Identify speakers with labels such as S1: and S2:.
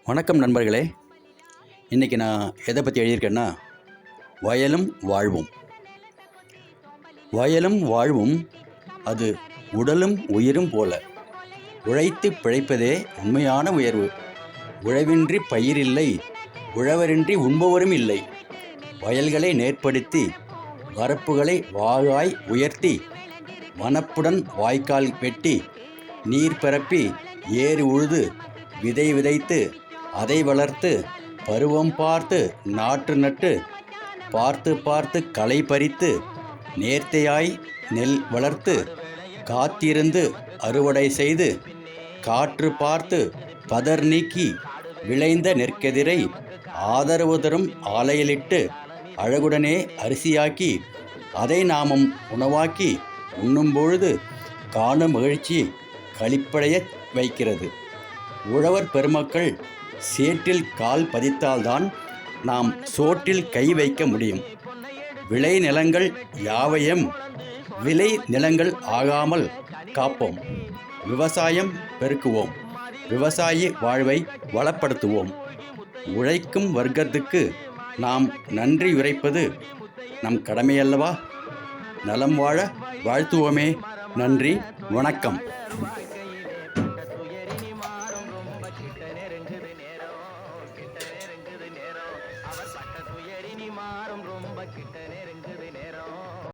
S1: வணக்கம் நண்பர்களே. இன்றைக்கி நான் எதை பற்றி எழுதியிருக்கேன்னா, வயலும் வாழ்வும். வயலும் வாழ்வும் அது உடலும் உயிரும் போல. உழைத்து பிழைப்பதே உண்மையான உயர்வு. உழவின்றி பயிரில்லை, உழவரின்றி உண்பவரும் இல்லை. வயல்களை நேர்படுத்தி, வரப்புகளை வாகாய் உயர்த்தி, வனப்புடன் வாய்க்கால் வெட்டி, நீர் பரப்பி, ஏறு உழுது, விதை விதைத்து, அதை வளர்த்து, பருவம் பார்த்து நாற்று நட்டு, பார்த்து பார்த்து களை பறித்து, நேர்த்தியாய் நெல் வளர்த்து, காத்திருந்து அறுவடை செய்து, காற்று பார்த்து பதர் நீக்கி, விளைந்த நெற்கதிரை ஆதரவு தரும் ஆலையிலிட்டு, அழகுடனே அரிசியாக்கி, அதை நாமும் உணவாக்கி உண்ணும்பொழுது காணும் மகிழ்ச்சி களிப்படைய வைக்கிறது. உழவர் பெருமக்கள் சேற்றில் கால் பதித்தால்தான் நாம் சோற்றில் கை வைக்க முடியும். விளை நிலங்கள் யாவையும் விளை நிலங்கள் ஆகாமல் காப்போம். விவசாயம் பெருக்குவோம். விவசாயி வாழ்வை வளப்படுத்துவோம். உழைக்கும் வர்க்கத்துக்கு நாம் நன்றி உரைப்பது நம் கடமையல்லவா? நலம் வாழ வாழ்த்துவோமே. நன்றி, வணக்கம்.